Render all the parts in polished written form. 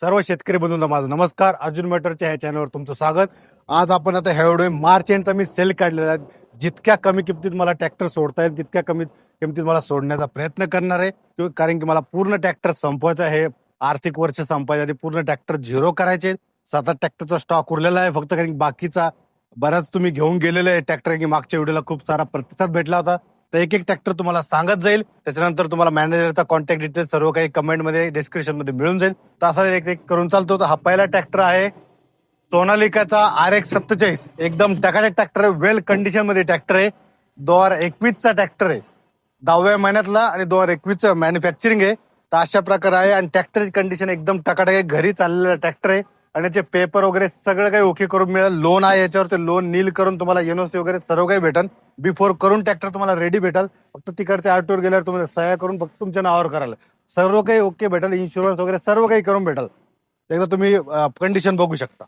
सर्व शेतकरी बंधूंना माझा नमस्कार. अर्जुन मोटरच्या ह्या चॅनलवर तुमचं स्वागत. आज आपण आता ह्या मार्च एंड मी सेल काढलेला आहे. जितक्या कमी किमतीत मला ट्रॅक्टर सोडता येईल तितक्या कमी किमतीत मला सोडण्याचा प्रयत्न करणार आहे, कारण की मला पूर्ण ट्रॅक्टर संपवायचा आहे. आर्थिक वर्ष संपायच्या आधी पूर्ण ट्रॅक्टर झिरो करायचे. 7-8 ट्रॅक्टरचा स्टॉक उरलेला आहे फक्त, कारण बाकीचा बराच तुम्ही घेऊन गेलेले आहे ट्रॅक्टर, की मागच्या व्हिडिओला खूप सारा प्रतिसाद भेटला होता. तर एक एक ट्रॅक्टर तुम्हाला सांगत जाईल. त्याच्यानंतर तुम्हाला मॅनेजरचा कॉन्टॅक्ट डिटेल सर्व काही कमेंटमध्ये डिस्क्रिप्शन मध्ये मिळून जाईल. तर असा एक एक करून चालतो. तर हा पहिला ट्रॅक्टर आहे सोनालिकाचा RX 47. एकदम टकाटक ट्रॅक्टर आहे, वेल कंडिशन मध्ये ट्रॅक्टर आहे. 2021चा ट्रॅक्टर आहे, 10व्या महिन्यातला आणि 2021चं मॅन्युफॅक्चरिंग आहे. तर अशा प्रकारे आहे आणि ट्रॅक्टरची कंडिशन एकदम टकाटक आहे. घरी चाललेला ट्रॅक्टर आहे आणि याचे पेपर वगैरे सगळं काही ओके करून मिळेल. लोन आहे याच्यावर, ते लोन नील करून तुम्हाला एनओसी वगैरे सर्व काही भेटेल. बिफोर करून ट्रॅक्टर तुम्हाला रेडी भेटेल. फक्त तिकडच्या आरटीओवर गेल्यावर तुम्हाला सह्या करून फक्त तुमच्या नावावर करायला सर्व काही ओके भेटेल. इन्शुरन्स वगैरे सर्व काही करून भेटेल. एकदा तुम्ही कंडिशन बघू शकता.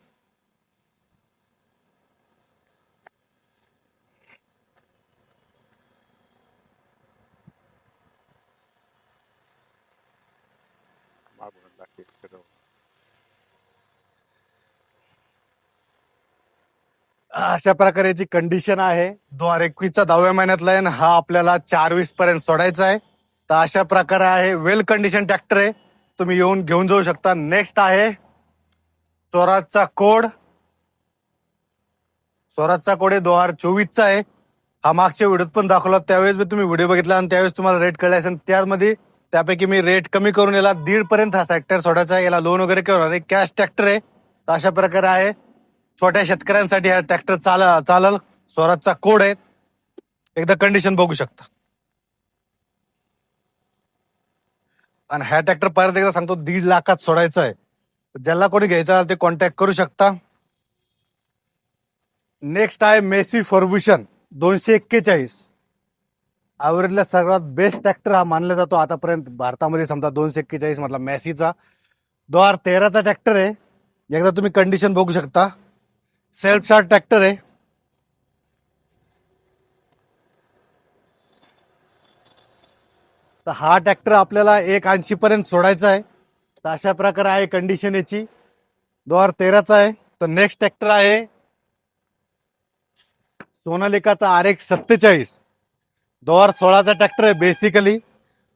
अशा प्रकारची कंडिशन आहे. 2021चा 10व्या महिन्यातला आहे आणि हा आपल्याला 420 पर्यंत सोडायचा आहे. तर अशा प्रकारे आहे, वेल कंडिशन ट्रॅक्टर आहे. तुम्ही येऊन घेऊन जाऊ शकता. नेक्स्ट आहे स्वराजचा कोड. स्वराजचा कोड आहे 2024चा आहे. हा मागच्या व्हिडिओत पण दाखवला, त्यावेळेस मी तुम्ही व्हिडिओ बघितला आणि त्यावेळेस तुम्हाला रेट कळले असेल. त्यामध्ये त्यापैकी मी रेट कमी करून याला 1.5 पर्यंत हा ट्रॅक्टर सोडायचा आहे. याला लोन वगैरे करणार आहे, कॅश ट्रॅक्टर आहे. तर अशा प्रकारे आहे, छोट्या शेतकऱ्यांसाठी हा ट्रॅक्टर चालल. स्वराजचा कोड आहे. एकदा कंडिशन बघू शकता. आणि हा ट्रॅक्टर परत एकदा सांगतो 1.5 लाखात सोडायचा आहे. ज्याला कोणी घ्यायचा ते कॉन्टॅक्ट करू शकता. नेक्स्ट आहे मेसी फर्ब्युशन 241. आवरेजला सर्वात बेस्ट ट्रॅक्टर हा मानला जातो आतापर्यंत भारतामध्ये. समजा 241 मधला मेसीचा 2013चा ट्रॅक्टर आहे. एकदा तुम्ही कंडिशन बघू शकता. सेल्फ स्टार्ट ट्रॅक्टर आहे. तर हा ट्रॅक्टर आपल्याला 180 पर्यंत सोडायचा आहे. तर अशा प्रकारे आहे कंडिशन याची. 2013चा आहे. तर नेक्स्ट ट्रॅक्टर आहे सोनालिकाचा RX 47. 2016चा ट्रॅक्टर आहे. बेसिकली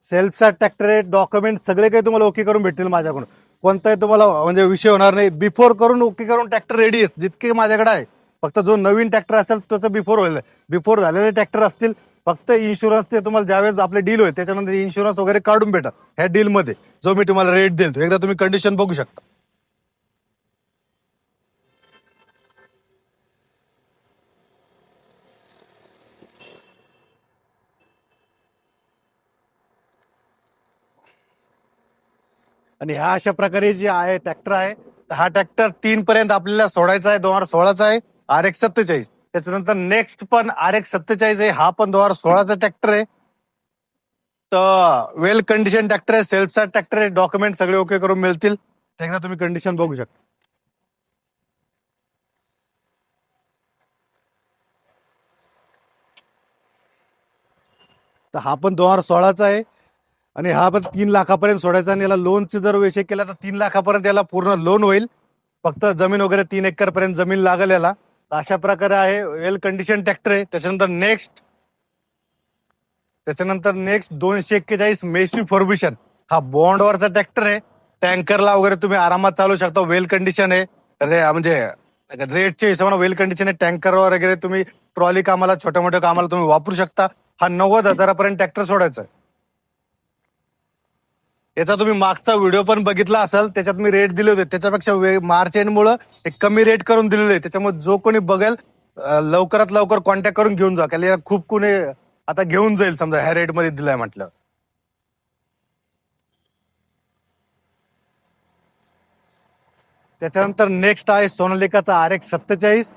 सेल्फ स्टार्ट ट्रॅक्टर आहे. डॉक्युमेंट सगळे काही तुम्हाला ओके करून भेटतील माझ्याकडून. कोणताही तुम्हाला म्हणजे विषय होणार नाही. बिफोर करून ओके करून ट्रॅक्टर रेडी आहे जितके माझ्याकडे आहे. फक्त जो नवीन ट्रॅक्टर असेल त्याचं बिफोर होईल. बिफोर झालेले ट्रॅक्टर असतील फक्त इन्शुरन्स ते तुम्हाला ज्यावेळेस आपले डील होईल त्याच्यानंतर इन्शुरन्स वगैरे काढून भेटा ह्या डील मध्ये, जो मी तुम्हाला रेट देईल. एकदा तुम्ही कंडिशन बघू शकता. आणि ह्या अशा प्रकारे जे आहे ट्रॅक्टर आहे. तर हा ट्रॅक्टर 3 पर्यंत आपल्याला सोडायचा आहे. 2016चा आहे RX 47. त्याच्यानंतर नेक्स्ट पण RX 47 आहे. हा पण 2016चा ट्रॅक्टर आहे. तर वेल कंडिशन ट्रॅक्टर आहे, सेल्फ स्टार्ट ट्रॅक्टर आहे. डॉक्युमेंट सगळे ओके करून मिळतील. एकदा तुम्ही कंडिशन बघू शकता. तर हा पण 2016चा आहे आणि हा पण 3 लाखापर्यंत सोडायचा. आणि याला लोनचे जर विषय केला तर 3 लाखापर्यंत याला पूर्ण लोन होईल. फक्त जमीन वगैरे 3 एकर पर्यंत जमीन लागेल याला. अशा प्रकारे आहे, वेल कंडिशन ट्रॅक्टर आहे. त्याच्यानंतर नेक्स्ट 241 मेसी फॉर्ब्युशन. हा बॉन्डवरचा ट्रॅक्टर आहे. टँकरला वगैरे तुम्ही आरामात चालू शकता. वेल कंडिशन आहे. म्हणजे रेटच्या हिशोबाने वेल कंडिशन आहे. टँकरवर वगैरे तुम्ही ट्रॉली कामाला, छोट्या मोठ्या कामाला तुम्ही वापरू शकता. हा 90,000पर्यंत ट्रॅक्टर सोडायचा आहे. याचा तुम्ही मागचा व्हिडिओ पण बघितला असेल, त्याच्यात मी रेट दिले होते. त्याच्यापेक्षा मार्च एंड मुळे एक कमी रेट करून दिलेले आहे. त्याच्यामुळे जो कोणी बघेल लवकरात लवकर कॉन्टॅक्ट करून घेऊन जा. कारण खूप कोणी आता घेऊन जाईल समजा ह्या रेट मध्ये दिलाय म्हटलं. त्याच्यानंतर नेक्स्ट आहे सोनालिकाचा RX 47.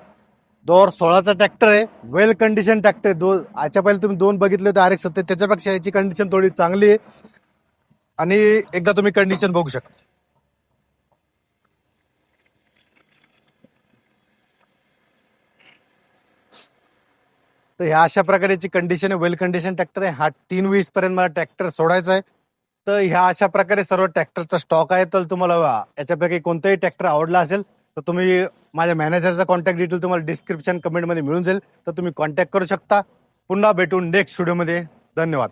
2016चा ट्रॅक्टर आहे. वेल कंडिशन ट्रॅक्टर आहे. याच्या पहिले तुम्ही 2 बघितले होते RX 47, त्याच्यापेक्षा याची कंडिशन थोडी चांगली आहे. आणि एकदा तुम्ही कंडिशन बघू शकता. तर ह्या अशा प्रकारची कंडिशन आहे. वेल कंडिशन ट्रॅक्टर आहे. हा 320 पर्यंत मला ट्रॅक्टर सोडायचा आहे. तर ह्या अशा प्रकारे सर्व ट्रॅक्टरचा स्टॉक आहे. तर तुम्हाला याच्यापैकी कोणताही ट्रॅक्टर आवडला असेल तर तुम्ही माझ्या मॅनेजरचा कॉन्टॅक्ट डिटेल तुम्हाला डिस्क्रिप्शन कमेंटमध्ये मिळून जाईल, तर तुम्ही कॉन्टॅक्ट करू शकता. पुन्हा भेटून नेक्स्ट व्हिडिओमध्ये. धन्यवाद.